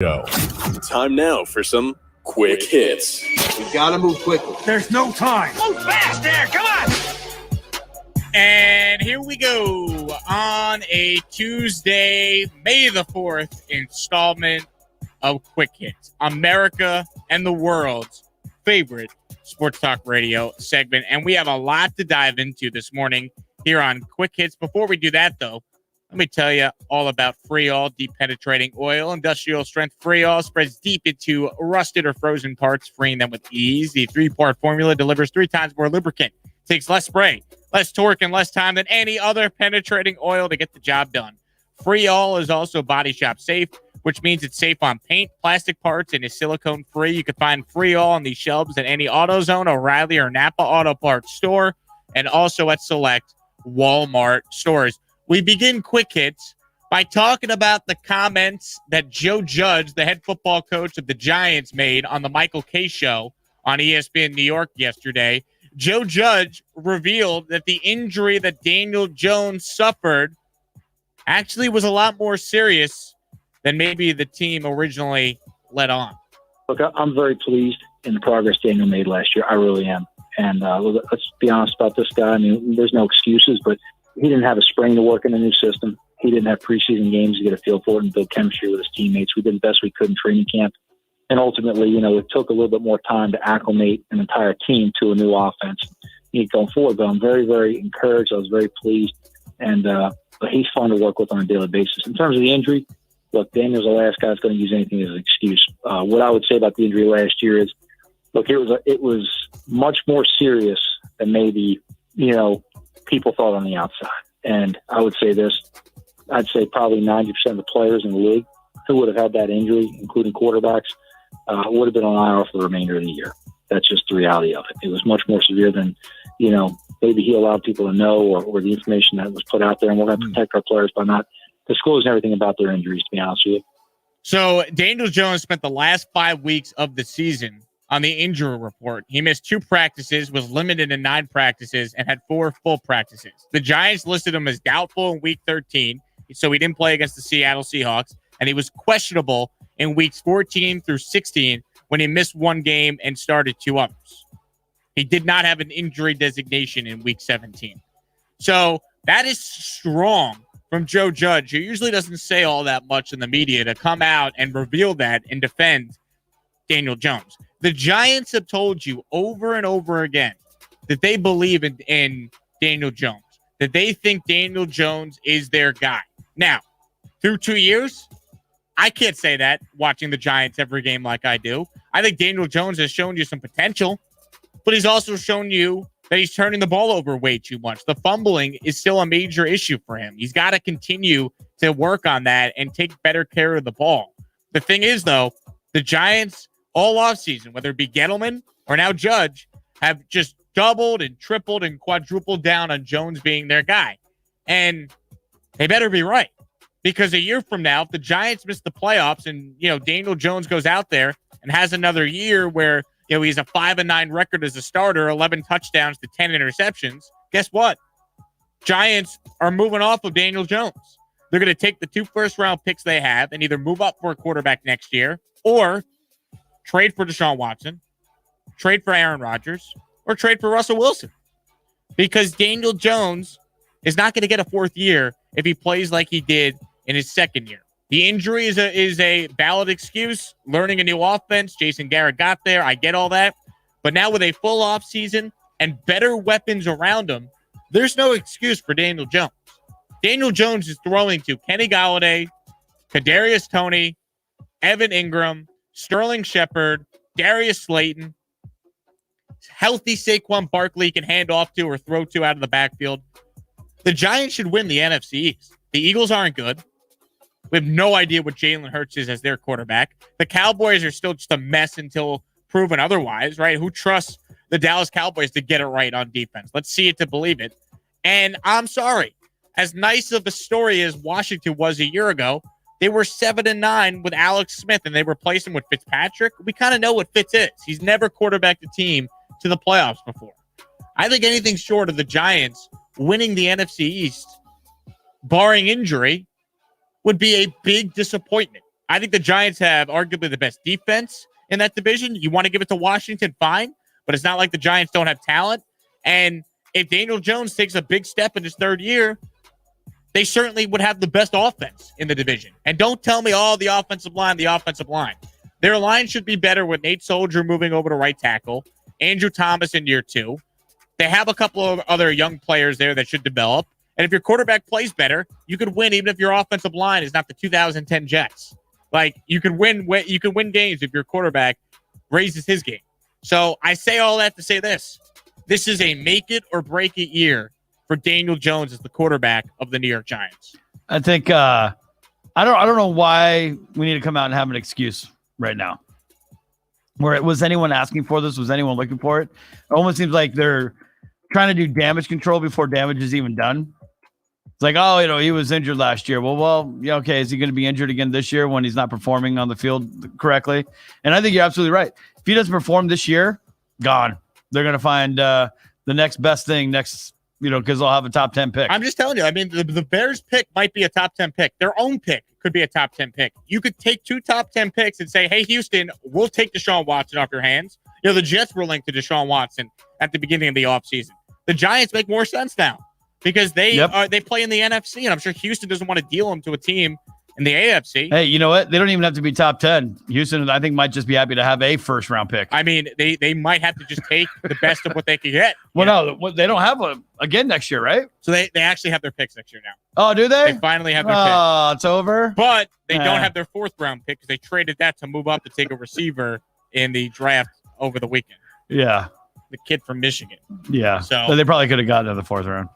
Go. Time now for some quick hits. We gotta move quickly. There's no time. Move fast there, come on! And here we go on a Tuesday, May the 4th installment of Quick Hits, America and the world's favorite sports talk radio segment. And we have a lot to dive into this morning here on Quick Hits. Before we do that, though, let me tell you all about Freol Deep Penetrating Oil. Industrial strength Freol spreads deep into rusted or frozen parts, freeing them with ease. The 3-part formula delivers 3 times more lubricant, takes less spray, less torque, and less time than any other penetrating oil to get the job done. Freol is also body shop safe, which means it's safe on paint, plastic parts, and is silicone free. You can find Freol on these shelves at any AutoZone, O'Reilly, or Napa Auto Parts store, and also at select Walmart stores. We begin Quick Hits by talking about the comments that Joe Judge, the head football coach of the Giants, made on the Michael Kay show on ESPN New York yesterday. Joe Judge revealed that the injury that Daniel Jones suffered actually was a lot more serious than maybe the team originally let on. Look, I'm very pleased in the progress Daniel made last year. I really am. And let's be honest about this guy. I mean, there's no excuses, but he didn't have a spring to work in a new system. He didn't have preseason games to get a feel for it and build chemistry with his teammates. We did the best we could in training camp. And ultimately, it took a little bit more time to acclimate an entire team to a new offense going forward. But I'm very, very encouraged. I was very pleased. And but he's fun to work with on a daily basis. In terms of the injury, look, Daniel's the last guy that's going to use anything as an excuse. What I would say about the injury last year is, look, it was much more serious than maybe, people thought on the outside. And I would say this, I'd say probably 90% of the players in the league who would have had that injury, including quarterbacks, would have been on IR for the remainder of the year. That's just the reality of it. It was much more severe than, maybe he allowed people to know or the information that was put out there. And we're going to protect our players by not disclosing everything about their injuries, to be honest with you. So Daniel Jones spent the last 5 weeks of the season on the injury report. He missed 2 practices, was limited in 9 practices, and had 4 full practices. The Giants listed him as doubtful in week 13, so he didn't play against the Seattle Seahawks, and he was questionable in weeks 14 through 16 when he missed 1 game and started 2 others. He did not have an injury designation in week 17. So that is strong from Joe Judge, who usually doesn't say all that much in the media, to come out and reveal that and defend Daniel Jones. The Giants have told you over and over again that they believe in Daniel Jones, that they think Daniel Jones is their guy. Now, through 2 years, I can't say that watching the Giants every game like I do. I think Daniel Jones has shown you some potential, but he's also shown you that he's turning the ball over way too much. The fumbling is still a major issue for him. He's got to continue to work on that and take better care of the ball. The thing is, though, the Giants all offseason, whether it be Gettleman or now Judge, have just doubled and tripled and quadrupled down on Jones being their guy. And they better be right. Because a year from now, if the Giants miss the playoffs and, Daniel Jones goes out there and has another year where, he's a 5-9 record as a starter, 11 touchdowns to 10 interceptions, guess what? Giants are moving off of Daniel Jones. They're going to take the 2 first-round picks they have and either move up for a quarterback next year or trade for Deshaun Watson, trade for Aaron Rodgers, or trade for Russell Wilson. Because Daniel Jones is not going to get a 4th year if he plays like he did in his 2nd year. The injury is a valid excuse. Learning a new offense, Jason Garrett got there. I get all that. But now with a full offseason and better weapons around him, there's no excuse for Daniel Jones. Daniel Jones is throwing to Kenny Golladay, Kadarius Toney, Evan Ingram, Sterling Shepard, Darius Slayton, healthy Saquon Barkley can hand off to or throw to out of the backfield. The Giants should win the NFC East. The Eagles aren't good. We have no idea what Jalen Hurts is as their quarterback. The Cowboys are still just a mess until proven otherwise, right? Who trusts the Dallas Cowboys to get it right on defense? Let's see it to believe it. And I'm sorry, as nice of a story as Washington was a year ago, they were 7-9 with Alex Smith, and they replaced him with Fitzpatrick. We kind of know what Fitz is. He's never quarterbacked a team to the playoffs before. I think anything short of the Giants winning the NFC East, barring injury, would be a big disappointment. I think the Giants have arguably the best defense in that division. You want to give it to Washington, fine, but it's not like the Giants don't have talent. And if Daniel Jones takes a big step in his third year, they certainly would have the best offense in the division. And don't tell me, the offensive line. Their line should be better with Nate Soldier moving over to right tackle, Andrew Thomas in year 2. They have a couple of other young players there that should develop. And if your quarterback plays better, you could win even if your offensive line is not the 2010 Jets. Like, you could win games if your quarterback raises his game. So I say all that to say this. This is a make it or break it year for Daniel Jones as the quarterback of the New York Giants. I think I don't know why we need to come out and have an excuse right now. Was anyone asking for this? Was anyone looking for it? It almost seems like they're trying to do damage control before damage is even done. It's like, he was injured last year. Well, yeah, okay. Is he going to be injured again this year when he's not performing on the field correctly? And I think you're absolutely right. If he doesn't perform this year, gone. They're going to find the next best thing because they'll have a top 10 pick. I'm just telling you. I mean, the Bears pick might be a top 10 pick. Their own pick could be a top 10 pick. You could take 2 top 10 picks and say, hey, Houston, we'll take Deshaun Watson off your hands. The Jets were linked to Deshaun Watson at the beginning of the offseason. The Giants make more sense now because they play in the NFC, and I'm sure Houston doesn't want to deal them to a team in the AFC. Hey, you know what? They don't even have to be top 10. Houston, I think, might just be happy to have a first-round pick. I mean, they might have to just take the best of what they could get. Well, no, they don't have again next year, right? So they actually have their picks next year now. Oh, do they? They finally have their pick. Oh, it's over? But they don't have their 4th-round pick because they traded that to move up to take a receiver in the draft over the weekend. Yeah. The kid from Michigan. Yeah. So they probably could have gotten in the 4th round.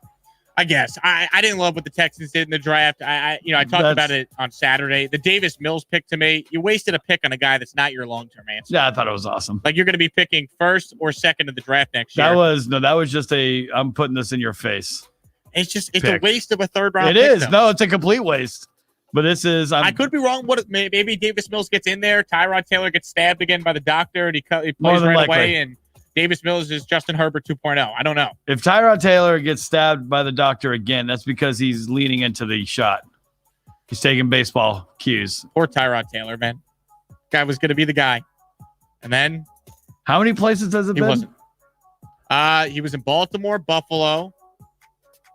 I guess. I didn't love what the Texans did in the draft. I talked about it on Saturday. The Davis Mills pick, to me, you wasted a pick on a guy that's not your long-term answer. Yeah, I thought it was awesome. Like, you're going to be picking 1st or 2nd in the draft next year. That was just I'm putting this in your face. It's a waste of a 3rd-round pick. It is. Though. No, it's a complete waste. But this is... I could be wrong. Maybe Davis Mills gets in there. Tyrod Taylor gets stabbed again by the doctor, and he plays right away, and Davis Mills is Justin Herbert 2.0. I don't know. If Tyrod Taylor gets stabbed by the doctor again, that's because he's leaning into the shot. He's taking baseball cues. Poor Tyrod Taylor, man. Guy was going to be the guy. And then... How many places has it been? He wasn't. He was in Baltimore, Buffalo,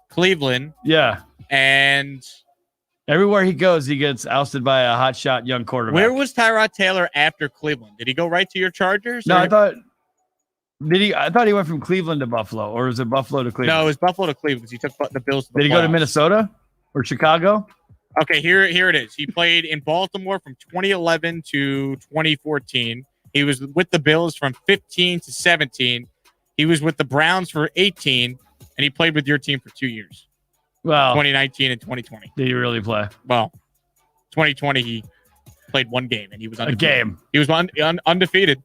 Cleveland. Yeah. And... everywhere he goes, he gets ousted by a hotshot young quarterback. Where was Tyrod Taylor after Cleveland? Did he go right to your Chargers? No, I thought he went from Cleveland to Buffalo, or was it Buffalo to Cleveland? No, it was Buffalo to Cleveland. He took the Bills to the Did he go to Minnesota or Chicago? Okay, here it is. He played in Baltimore from 2011 to 2014. He was with the Bills from 15 to 17. He was with the Browns for 18, and he played with your team for 2 years. Well, 2019 and 2020. Did he really play? Well, 2020 he played one game and he was undefeated. A game. He was undefeated.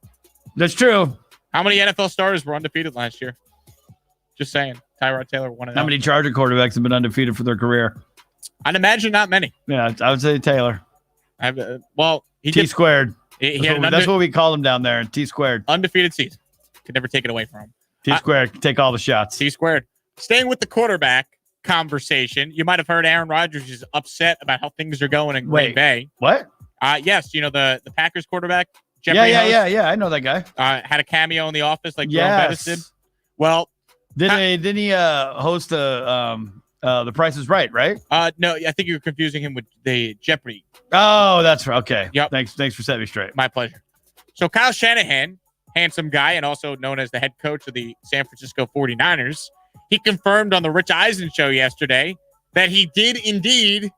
That's true. How many NFL starters were undefeated last year? Just saying. Tyrod Taylor won it. How many Charger quarterbacks have been undefeated for their career? I'd imagine not many. Yeah, I would say Taylor. T squared. That's what we call him down there. T squared. Undefeated season. Could never take it away from him. T squared. Take all the shots. T squared. Staying with the quarterback conversation, you might have heard Aaron Rodgers is upset about how things are going in Green Bay. What? Yes, the Packers quarterback. Yeah. I know that guy. Had a cameo in The Office like Jerome Bettis did. Well, didn't he host The Price is Right? No, I think you're confusing him with the Jeopardy. Oh, that's right. Okay. Yep. Thanks for setting me straight. My pleasure. So Kyle Shanahan, handsome guy, and also known as the head coach of the San Francisco 49ers, he confirmed on the Rich Eisen show yesterday that he did indeed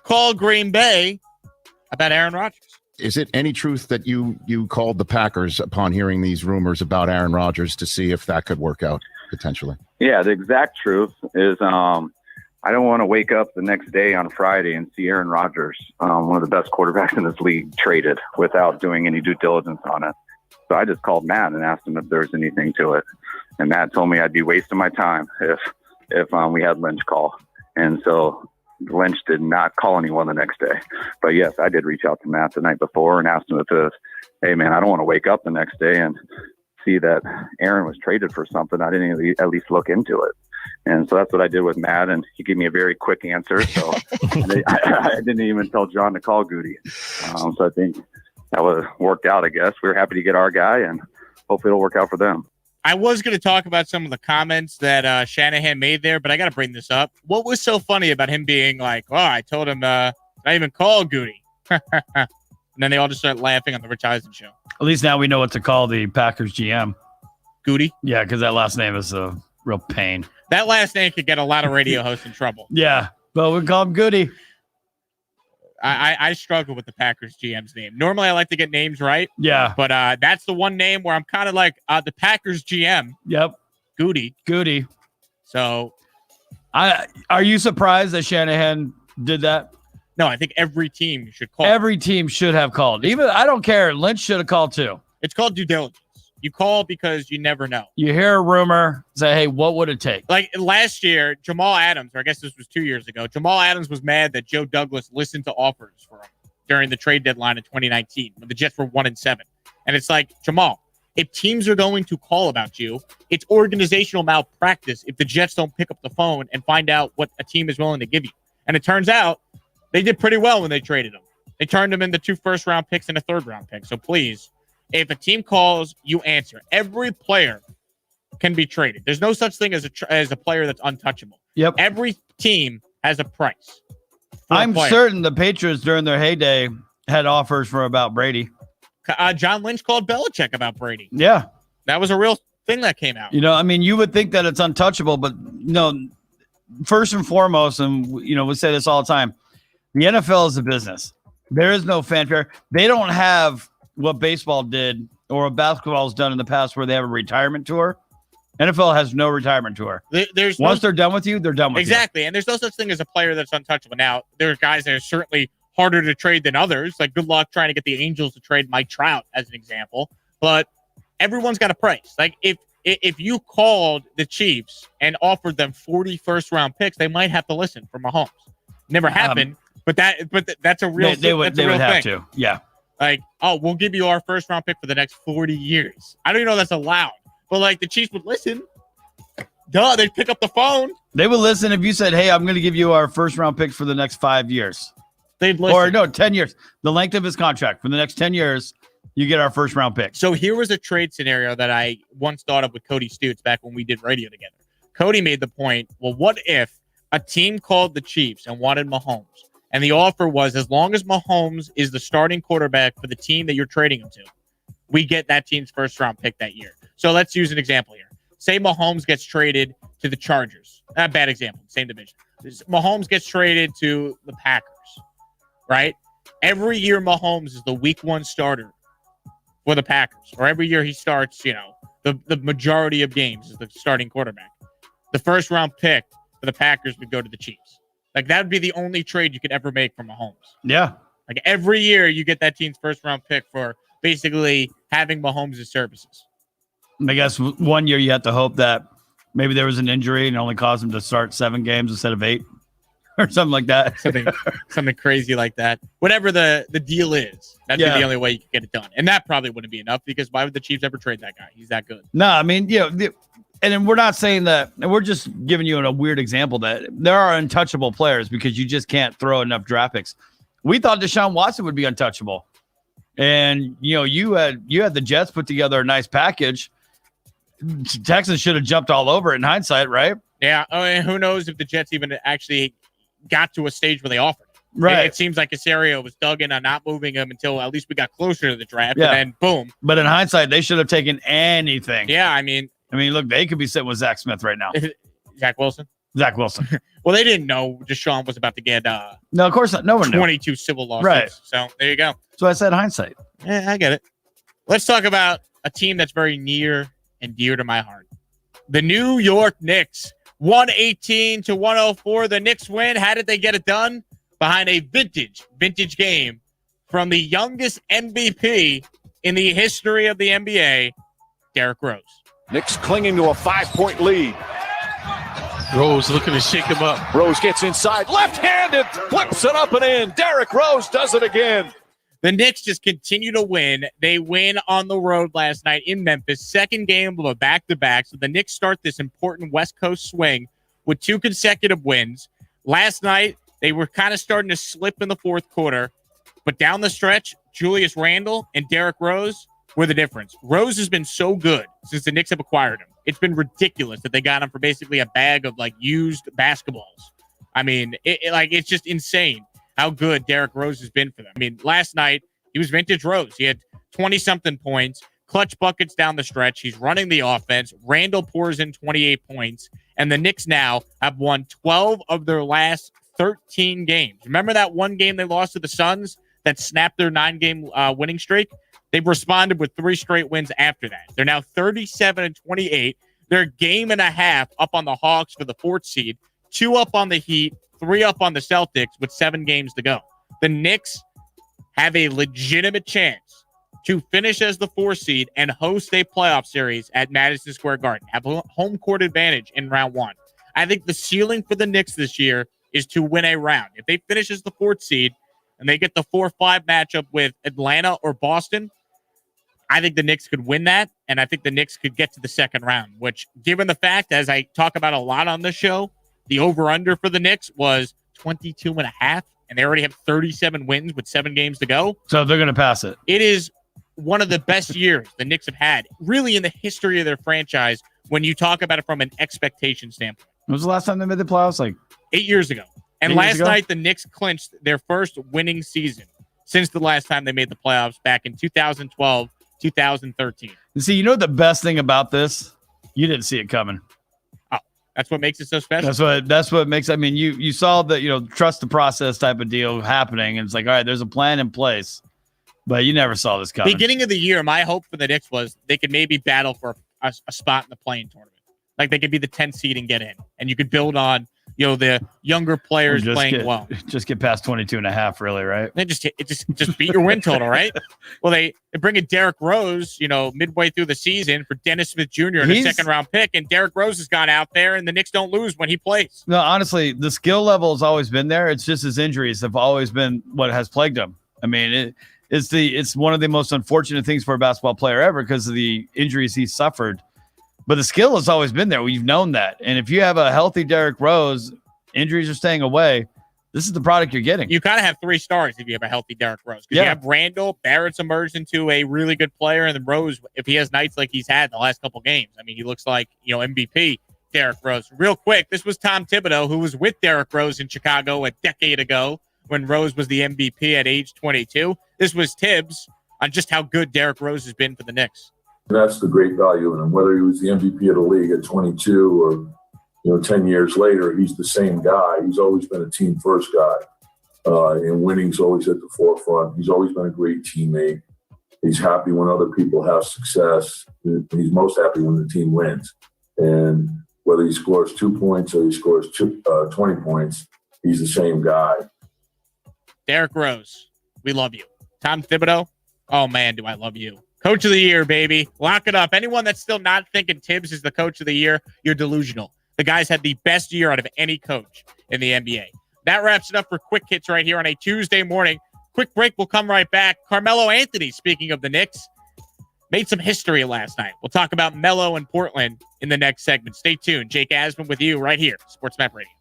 call Green Bay about Aaron Rodgers. Is it any truth that you called the Packers upon hearing these rumors about Aaron Rodgers to see if that could work out potentially? Yeah, the exact truth is I don't want to wake up the next day on Friday and see Aaron Rodgers, one of the best quarterbacks in this league, traded without doing any due diligence on it. So I just called Matt and asked him if there was anything to it. And Matt told me I'd be wasting my time if we had Lynch call. And so Lynch did not call anyone the next day. But yes, I did reach out to Matt the night before and asked him hey man, I don't want to wake up the next day and see that Aaron was traded for something. I didn't at least look into it. And so that's what I did with Matt, and he gave me a very quick answer. So I didn't even tell John to call Goody. So I think that worked out, I guess. We were happy to get our guy, and hopefully it'll work out for them. I was going to talk about some of the comments that Shanahan made there, but I got to bring this up. What was so funny about him being like, oh, I told him not even call Goody. And then they all just started laughing on the Rich Eisen show. At least now we know what to call the Packers GM. Goody? Yeah, because that last name is a real pain. That last name could get a lot of radio hosts in trouble. Yeah, but we call him Goody. I struggle with the Packers GM's name. Normally, I like to get names right. Yeah. But that's the one name where I'm kind of like, the Packers GM. Yep. Goody. So. Are you surprised that Shanahan did that? No, I think every team should call. Every team should have called. Even I don't care. Lynch should have called too. It's called due diligence. You call because you never know. You hear a rumor, say, hey, what would it take? Like last year, Jamal Adams, or I guess this was 2 years ago, Jamal Adams was mad that Joe Douglas listened to offers for him during the trade deadline in 2019 when the Jets were 1-7. And it's like, Jamal, if teams are going to call about you, it's organizational malpractice if the Jets don't pick up the phone and find out what a team is willing to give you. And it turns out they did pretty well when they traded him. They turned him into 2 first-round picks and a third-round pick. So please, if a team calls, you answer. Every player can be traded. There's no such thing as a player that's untouchable. Yep. Every team has a price. I'm certain the Patriots during their heyday had offers for about Brady. John Lynch called Belichick about Brady. Yeah. That was a real thing that came out. You know, I mean, you would think that it's untouchable, but no, first and foremost, and, you know, we say this all the time, the NFL is a business. There is no fanfare. They don't have what baseball did or what basketball has done in the past where they have a retirement tour. NFL has no retirement tour. Once they're done with you, they're done with you. Exactly. And there's no such thing as a player that's untouchable. Now, there are guys that are certainly harder to trade than others. Like, good luck trying to get the Angels to trade Mike Trout, as an example. But everyone's got a price. Like, if you called the Chiefs and offered them 40 first-round picks, they might have to listen for Mahomes. Never happened, but that's a real thing. They would have to. Yeah. Like, oh, we'll give you our first-round pick for the next 40 years. I don't even know that's allowed. But, like, the Chiefs would listen. Duh, they'd pick up the phone. They would listen if you said, hey, I'm going to give you our first-round pick for the next 5 years. They'd listen. Or, no, 10 years. The length of his contract. For the next 10 years, you get our first-round pick. So here was a trade scenario that I once thought of with Cody Stutes back when we did radio together. Cody made the point, well, what if a team called the Chiefs and wanted Mahomes? And the offer was, as long as Mahomes is the starting quarterback for the team that you're trading him to, we get that team's first-round pick that year. So let's use an example here. Say Mahomes gets traded to the Chargers. Bad example, same division. Mahomes gets traded to the Packers, right? Every year Mahomes is the week 1 starter for the Packers. Or every year he starts, you know, the majority of games as the starting quarterback. The first-round pick for the Packers would go to the Chiefs. Like, that would be the only trade you could ever make for Mahomes. Yeah. Like, every year you get that team's first-round pick for basically having Mahomes' services. I guess 1 year you have to hope that maybe there was an injury and it only caused him to start 7 games instead of 8 or something like that. something crazy like that. Whatever the deal is, that'd be the only way you could get it done. And that probably wouldn't be enough because why would the Chiefs ever trade that guy? He's that good. No, I mean, you know, and then we're not saying that, and we're just giving you a weird example that there are untouchable players because you just can't throw enough draft picks. We thought Deshaun Watson would be untouchable. And, you know, you had the Jets put together a nice package. Texans should have jumped all over it in hindsight, right? Yeah. I mean, who knows if the Jets even actually got to a stage where they offered. Right. It seems like Casario was dug in on not moving him until at least we got closer to the draft. Yeah. And then boom. But in hindsight, they should have taken anything. Yeah. I mean, look, they could be sitting with Zach Smith right now. Zach Wilson. Well, they didn't know Deshaun was about to get no, of course not. No one 22 civil lawsuits. Right. So there you go. So I said hindsight. Yeah, I get it. Let's talk about a team that's very near and dear to my heart. The New York Knicks. 118-104. The Knicks win. How did they get it done? Behind a vintage game from the youngest MVP in the history of the NBA, Derrick Rose. Knicks clinging to a 5-point lead. Rose looking to shake him up. Rose gets inside, left-handed, flips it up and in. Derrick Rose does it again. The Knicks just continue to win. They win on the road last night in Memphis. Second game of a back-to-back. So the Knicks start this important West Coast swing with 2 consecutive wins. Last night, they were kind of starting to slip in the fourth quarter. But down the stretch, Julius Randle and Derrick Rose were the difference. Rose has been so good since the Knicks have acquired him. It's been ridiculous that they got him for basically a bag of used basketballs. I mean, it's just insane how good Derrick Rose has been for them. I mean, last night, he was vintage Rose. He had 20-something points, clutch buckets down the stretch. He's running the offense. Randall pours in 28 points. And the Knicks now have won 12 of their last 13 games. Remember that one game they lost to the Suns that snapped their 9-game winning streak? They've responded with 3 straight wins after that. They're now 37-28. They're a game and a half up on the Hawks for the 4th seed, 2 up on the Heat, 3 up on the Celtics with 7 games to go. The Knicks have a legitimate chance to finish as the 4th seed and host a playoff series at Madison Square Garden, have a home court advantage in round 1. I think the ceiling for the Knicks this year is to win a round. If they finish as the 4th seed and they get the 4-5 matchup with Atlanta or Boston, I think the Knicks could win that, and I think the Knicks could get to the second round, which, given the fact, as I talk about a lot on this show, the over-under for the Knicks was 22.5, and they already have 37 wins with 7 games to go. So they're going to pass it. It is one of the best years the Knicks have had, really, in the history of their franchise when you talk about it from an expectation standpoint. When was the last time they made the playoffs? 8 years ago. And last night, the Knicks clinched their first winning season since the last time they made the playoffs back in 2012, 2013. See, you know the best thing about this? You didn't see it coming. Oh, that's what makes it so special. That's what makes. I mean, you saw the trust the process type of deal happening, and it's like, all right, there's a plan in place, but you never saw this coming. Beginning of the year, my hope for the Knicks was they could maybe battle for a spot in the play-in tournament. Like they could be the 10th seed and get in, and you could build on the younger players playing well. Just get past 22.5, really, right? They just beat your win total, right? Well, they bring in Derrick Rose, midway through the season for Dennis Smith Jr. and a second-round pick, and Derrick Rose has gone out there, and the Knicks don't lose when he plays. No, honestly, the skill level has always been there. It's just his injuries have always been what has plagued him. I mean, it's one of the most unfortunate things for a basketball player ever because of the injuries he suffered. But the skill has always been there. We've known that. And if you have a healthy Derrick Rose, injuries are staying away. This is the product you're getting. You kind of have 3 stars if you have a healthy Derrick Rose. Because you have Randall, Barrett's emerged into a really good player, and then Rose, if he has nights like he's had the last couple games, I mean, he looks like, MVP Derrick Rose. Real quick, this was Tom Thibodeau, who was with Derrick Rose in Chicago a decade ago when Rose was the MVP at age 22. This was Tibbs on just how good Derrick Rose has been for the Knicks. That's the great value in him. Whether he was the MVP of the league at 22 or 10 years later, he's the same guy. He's always been a team first guy. And winning's always at the forefront. He's always been a great teammate. He's happy when other people have success. He's most happy when the team wins. And whether he scores 2 points or he scores 20 points, he's the same guy. Derrick Rose, we love you. Tom Thibodeau, oh man, do I love you. Coach of the year, baby. Lock it up. Anyone that's still not thinking Tibbs is the coach of the year, you're delusional. The guy's had the best year out of any coach in the NBA. That wraps it up for Quick Hits right here on a Tuesday morning. Quick break. We'll come right back. Carmelo Anthony, speaking of the Knicks, made some history last night. We'll talk about Melo and Portland in the next segment. Stay tuned. Jake Asman with you right here, Sports Map Radio.